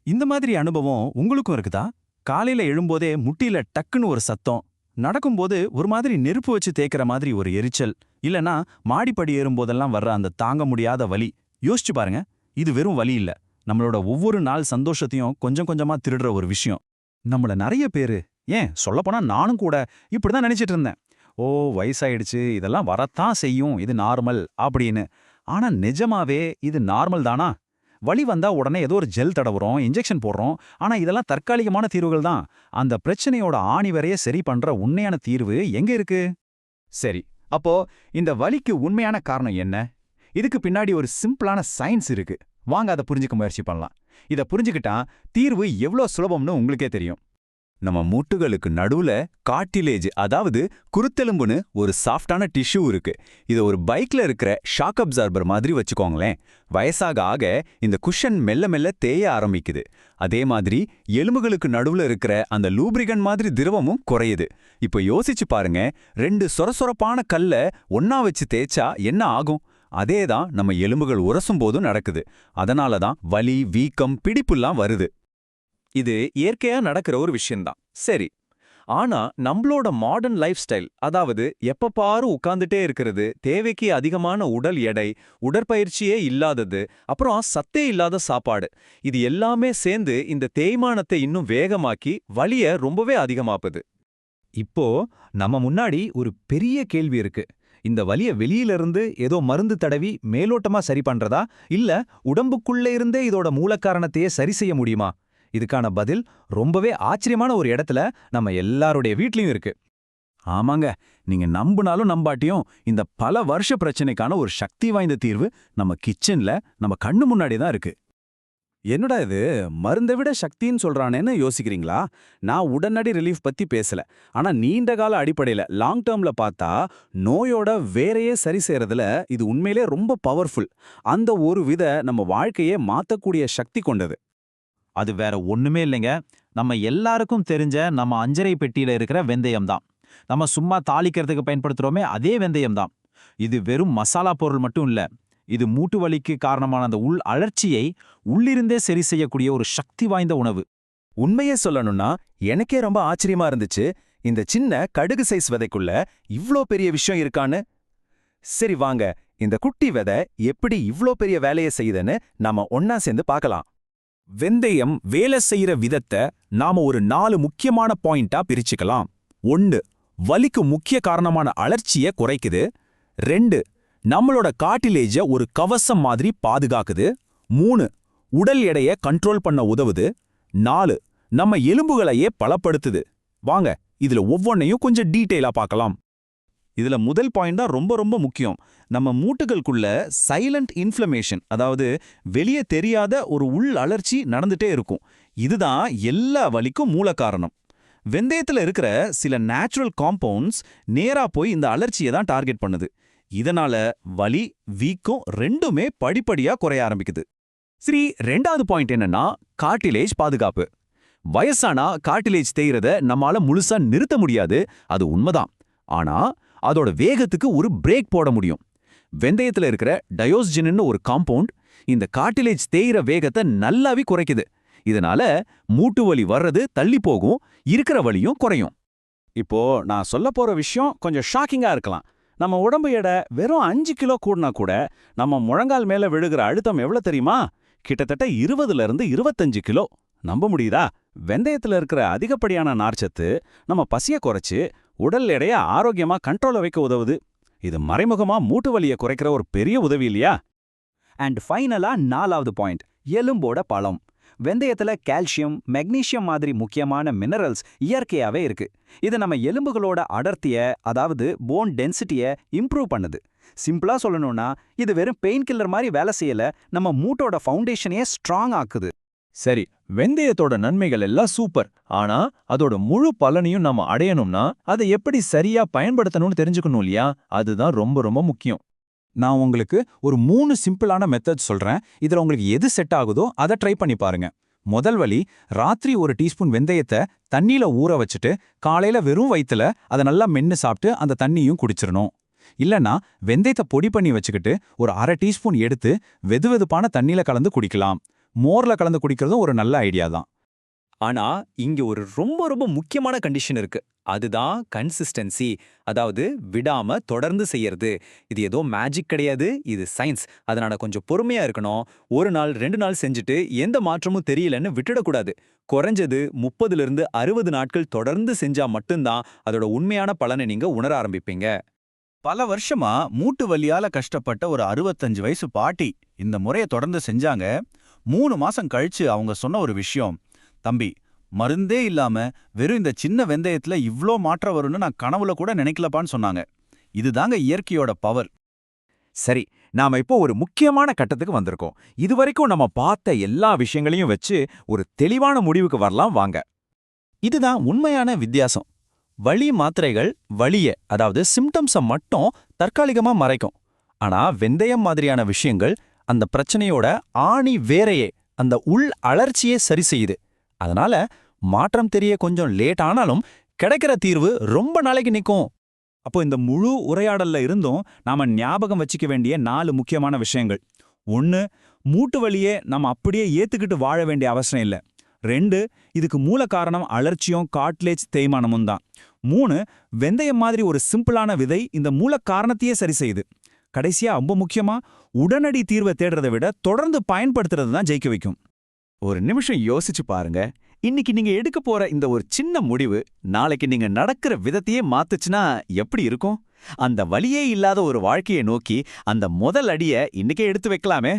இந்த மாதிரி அனுபவம் உங்களுக்கும் இருக்குதா? காலையில எழும்போதே முட்டியில டக்குன்னு ஒரு சத்தம், நடக்கும்போது ஒரு மாதிரி நெருப்பு வச்சு தேய்க்கிற மாதிரி ஒரு எரிச்சல், இல்லனா மாடிப்படி ஏறும்போதெல்லாம் வர்ற அந்த தாங்க முடியாத வலி. யோசிச்சு பாருங்க, இது வெறும் வலி இல்ல. நம்மளோட ஒவ்வொரு நாள் சந்தோஷத்தையும் கொஞ்சம் கொஞ்சமா திருடுற ஒரு விஷயம். நம்மள நிறைய பேரு, ஏன் சொல்லப்போனா நானும் கூட இப்படிதான் நினைச்சிட்டு இருந்தேன். ஓ, வயசாயிடுச்சு, இதெல்லாம் வரத்தான் செய்யும், இது நார்மல் அப்படின்னு. ஆனா நிஜமாவே இது நார்மல் தானா? வலி வந்தா உடனே ஏதோ ஒரு ஜெல் தடவுறோம், இன்ஜெக்ஷன் போடுறோம். ஆனா இதெல்லாம் தற்காலிகமான தீர்வுகள் தான். அந்த பிரச்சனையோட ஆணிவரைய சரி பண்ற உண்மையான தீர்வு எங்க இருக்கு? சரி, அப்போ இந்த வலிக்கு உண்மையான காரணம் என்ன? இதுக்கு பின்னாடி ஒரு சிம்பிளான சயின்ஸ் இருக்கு. வாங்க அதை புரிஞ்சுக்க முயற்சி பண்ணலாம். இதை புரிஞ்சுக்கிட்டா தீர்வு எவ்வளோ சுலபம்னு உங்களுக்கே தெரியும். நம்ம மூட்டுகளுக்கு நடுவுல கார்டிலேஜ், அதாவது குருத்தெலும்புன்னு ஒரு சாஃப்டான டிஷ்யூ இருக்கு. இது ஒரு பைக்ல இருக்கிற ஷாக் அப்சார்பர் மாதிரி வச்சுக்கோங்களேன். வயசாக ஆக இந்த குஷன் மெல்ல மெல்ல தேய ஆரம்பிக்குது. அதே மாதிரி எலும்புகளுக்கு நடுவுல இருக்கிற அந்த லூப்ரிகன் மாதிரி திரவமும் குறையுது. இப்போ யோசிச்சு பாருங்க, ரெண்டு சொரசொரப்பான கல்ல ஒன்னா வச்சு தேய்ச்சா என்ன ஆகும்? அதேதான் நம்ம எலும்புகள் உரசும் போதும் நடக்குது. அதனால தான் வலி, வீக்கம், பிடிப்புலாம் வருது. இது இயற்கையா நடக்கிற ஒரு விஷயம்தான். சரி, ஆனா நம்மளோட மாடர்ன் லைஃப் ஸ்டைல், அதாவது எப்ப பாரு உட்கார்ந்துட்டே இருக்கிறது, தேவைக்கு அதிகமான உடல் எடை, உடற்பயிற்சியே இல்லாதது, அப்புறம் சத்தே இல்லாத சாப்பாடு, இது எல்லாமே சேர்ந்து இந்த தேய்மானத்தை இன்னும் வேகமாக்கி வலிய ரொம்பவே அதிகமாக்குது. இப்போ நம்ம முன்னாடி ஒரு பெரிய கேள்வி இருக்கு. இந்த வலிய வெளியிலிருந்து ஏதோ மருந்து தடவி மேலோட்டமா சரி பண்றதா, இல்ல உடம்புக்குள்ள இருந்தே இதோட மூலக்காரணத்தையே சரி செய்ய முடியுமா? இதுக்கான பதில் ரொம்பவே ஆச்சரியமான ஒரு இடத்துல நம்ம எல்லாருடைய வீட்லயும் இருக்கு. ஆமாங்க, நீங்க நம்புனாலும் நம்பாட்டியும் இந்த பல வருஷ பிரச்சனைக்கான ஒரு சக்தி வாய்ந்த தீர்வு நம்ம கிச்சன்ல நம்ம கண்ணு முன்னாடி தான் இருக்கு. என்னடா இது, மருந்தை விட சக்தின்னு சொல்றானேன்னு யோசிக்கிறீங்களா? நான் உடனடி ரிலீஃப் பத்தி பேசல. ஆனா நீண்ட கால அடிப்படையில லாங் டேர்ம்ல பார்த்தா நோயோட வேறையே சரி செய்யறதுல இது உண்மையிலே ரொம்ப பவர்ஃபுல். அந்த ஒரு வித நம்ம வாழ்க்கையே மாத்தக்கூடிய சக்தி கொண்டது. அது வேற ஒண்ணுமே இல்லைங்க. நம்ம எல்லாருக்கும் தெரிஞ்ச நம்ம அஞ்சரை பெட்டியில இருக்கிற வெந்தயம் தான். நம்ம சும்மா தாளிக்கிறதுக்கு பயன்படுத்துறோமே, அதே வெந்தயம் தான். இது வெறும் மசாலா பொருள் மட்டும் இல்ல. இது மூட்டு வலிக்கு காரணமான அந்த உள் அழற்சியை உள்ளிருந்தே சரி செய்யக்கூடிய ஒரு சக்தி வாய்ந்த உணவு. உண்மையே சொல்லணும்னா எனக்கே ரொம்ப ஆச்சரியமா இருந்துச்சு, இந்த சின்ன கடுகு சைஸ் விதைக்குள்ள இவ்ளோ பெரிய விஷயம் இருக்கான்னு. சரி வாங்க, இந்த குட்டி விதை எப்படி இவ்ளோ பெரிய வேலையை செய்யுதுன்னு நாம ஒன்னா சேர்ந்து பார்க்கலாம். வெந்தயம் வேலை செய்யற விதத்தை நாம ஒரு 4 முக்கியமான பாயிண்டா பிரிச்சுக்கலாம். 1, வலிக்கு முக்கிய காரணமான அழற்சியை குறைக்குது. 2, நம்மளோட கார்டிலேஜ ஒரு கவசம் மாதிரி பாதுகாக்குது. 3, உடல் எடையை கண்ட்ரோல் பண்ண உதவுது. 4, நம்ம எலும்புகளையே பலப்படுத்துது. வாங்க, இதுல ஒவ்வொன்னையும் கொஞ்சம் டீட்டெயிலா பார்க்கலாம். இதுல முதல் பாயிண்ட் தான் ரொம்ப ரொம்ப முக்கியம். நம்ம மூட்டுகளுக்குள்ள சைலண்ட் இன்ஃப்ளமேஷன், அதாவது வெளியே தெரியாத ஒரு உள் அழற்சி நடந்துட்டே இருக்கும். இதுதான் எல்லா வலிக்கும் மூல காரணம். வெந்தயத்துல இருக்கிற சில நேச்சுரல் காம்பவுண்ட்ஸ் நேரா போய் இந்த அழற்சியை தான் டார்கெட் பண்ணுது. இதனால வலி, வீக்கம் ரெண்டுமே படிப்படியா குறைய ஆரம்பிக்குது. சரி, 2வது பாயிண்ட் என்னன்னா கார்டிலேஜ் பாதுகாப்பு. வயசானா கார்டிலேஜ் தேய்றத நம்மால முழுசா நிறுத்த முடியாது, அது உண்மைதான். ஆனா அதோட வேகத்துக்கு ஒரு பிரேக் போட முடியும். வெந்தயத்துல இருக்கிற டயோஸ்ஜின்னு ஒரு காம்பவுண்ட் இந்த கார்டிலேஜ் தேய்ற வேகத்தை நல்லாவே குறைக்குது. இதனால மூட்டு வலி வர்றது தள்ளி போகும், இருக்கிற வலியும் குறையும். இப்போ நான் சொல்ல போற விஷயம் கொஞ்சம் ஷாக்கிங்கா இருக்கலாம். நம்ம உடம்பு எடை வெறும் 5 கிலோ கூடனா கூட நம்ம முழங்கால் மேல விழுகிற அழுத்தம் எவ்வளவு தெரியுமா? கிட்டத்தட்ட 20ல இருந்து 25 கிலோ. நம்ப முடியுதா? வெந்தயத்துல இருக்கிற அதிகப்படியான நார்ச்சத்து நம்ம பசிய குறைச்சு உடல் எடையை ஆரோக்கியமா கண்ட்ரோல வைக்க உதவுது. இது மறைமுகமா மூட்டு வலியை குறைக்கிற ஒரு பெரிய உதவி இல்லையா? அண்ட் ஃபைனலா 4வது பாயிண்ட், எலும்போட பலம். வெந்தயத்துல கால்சியம், மெக்னீசியம் மாதிரி முக்கியமான மினரல்ஸ் இயற்கையாவே இருக்கு. இது நம்ம எலும்புகளோட அடர்த்திய, அதாவது போன் டென்சிட்டியை இம்ப்ரூவ் பண்ணுது. சிம்பிளா சொல்லணும்னா இது வெறும் பெயின் கில்லர் மாதிரி வேலை செய்யல, நம்ம மூட்டோட ஃபவுண்டேஷனையே ஸ்ட்ராங் ஆக்குது. சரி, வெந்தயத்தோட நன்மைகள் எல்லாம் சூப்பர். ஆனா அதோட முழு பலனையும் நம்ம அடையணும்னா அதை எப்படி சரியா பயன்படுத்தணும்னு தெரிஞ்சுக்கணும் இல்லையா? அதுதான் ரொம்ப ரொம்ப முக்கியம். நான் உங்களுக்கு ஒரு 3 சிம்பிளான மெத்தட் சொல்றேன். இதுல உங்களுக்கு எது செட் ஆகுதோ அதை ட்ரை பண்ணி பாருங்க. முதல் வழி, ராத்திரி 1 டீஸ்பூன் வெந்தயத்தை தண்ணியில ஊற வச்சுட்டு காலையில வெறும் வயித்துல அதை நல்லா மென்னு சாப்பிட்டு அந்த தண்ணியும் குடிச்சிடணும். இல்லனா வெந்தயத்தை பொடி பண்ணி வச்சுக்கிட்டு ஒரு 1/2 டீஸ்பூன் எடுத்து வெதுவெதுப்பான தண்ணியில கலந்து குடிக்கலாம். மோர்ல கலந்து குடிக்கிறதும் ஒரு நல்ல ஐடியா தான். ஆனா இங்க ஒரு ரொம்ப ரொம்ப முக்கியமான கண்டிஷன் இருக்கு. அதுதான் கன்சிஸ்டன்சி. அதாவது விடாம தொடர்ந்து செய்யறது. இது ஏதோ மேஜிக் கிடையாது, இது சயின்ஸ். அதனால கொஞ்சம் பொறுமையா இருக்கணும். ஒரு நாள் 2 நாள் செஞ்சுட்டு எந்த மாற்றமும் தெரியலன்னு விட்டுடக்கூடாது. குறைஞ்சது 30லிருந்து 60 நாட்கள் தொடர்ந்து செஞ்சா மட்டும்தான் அதோட உண்மையான பலனை நீங்க உணர ஆரம்பிப்பீங்க. பல வருஷமா மூட்டு வலியால கஷ்டப்பட்ட ஒரு 65 வயசு பாட்டி இந்த முறைய தொடர்ந்து செஞ்சாங்க. 3 மாசம் கழிச்சு அவங்க சொன்ன ஒரு விஷயம், தம்பி, மருந்தே இல்லாம வெறும் இந்த சின்ன வெந்தயத்துல இவ்ளோ மாற்றம் வரும்னு நான் கனவுல கூட நினைக்கலப்பான்னு சொன்னாங்க. இதுதாங்க இயற்கையோட பவர். சரி, நாம இப்போ ஒரு முக்கியமான கட்டத்துக்கு வந்திருக்கோம். இதுவரைக்கும் நம்ம பார்த்த எல்லா விஷயங்களையும் வச்சு ஒரு தெளிவான முடிவுக்கு வரலாம் வாங்க. இதுதான் உண்மையான வித்தியாசம். வலி மாத்திரைகள் வலிய, அதாவது சிம்டம்ஸை மட்டும் தற்காலிகமா மறைக்கும். ஆனா வெந்தயம் மாதிரியான விஷயங்கள் அந்த பிரச்சனையோட ஆணி வேரையே, அந்த உள் அழற்சியே சரி செய்யுது. அதனால மாற்றம் தெரிய கொஞ்சம் லேட் ஆனாலும் கிடைக்கிற தீர்வு ரொம்ப நாளைக்கு நிக்கும். அப்போ இந்த முழு உரையாடல்ல இருந்தும் நாம ஞாபகம் வச்சுக்க வேண்டிய 4 முக்கியமான விஷயங்கள். 1, மூட்டு வலியே நாம அப்படியே ஏத்துக்கிட்டு வாழ வேண்டிய அவசியம் இல்ல. 2, இதுக்கு மூல காரணம் அழற்சியும் காட்லேஜ் தேய்மானமும் தான். 3, வெந்தயம் மாதிரி ஒரு சிம்பிளான விதை இந்த மூல காரணத்தையே சரி செய்யுது. கடைசியா ரொம்ப முக்கியமா, உடனடி தீர்வை தேடுறதை விட தொடர்ந்து பயன்படுத்துறது தான் ஜெயிக்க வைக்கும். ஒரு நிமிஷம் யோசிச்சு பாருங்க. இன்னைக்கு நீங்க எடுக்க போற இந்த ஒரு சின்ன முடிவு நாளைக்கு நீங்க நடக்கிற விதத்தையே மாத்துச்சுன்னா எப்படி இருக்கும்? அந்த வலியே இல்லாத ஒரு வாழ்க்கையை நோக்கி அந்த முதல் அடியை இன்னைக்கே எடுத்து வைக்கலாமே.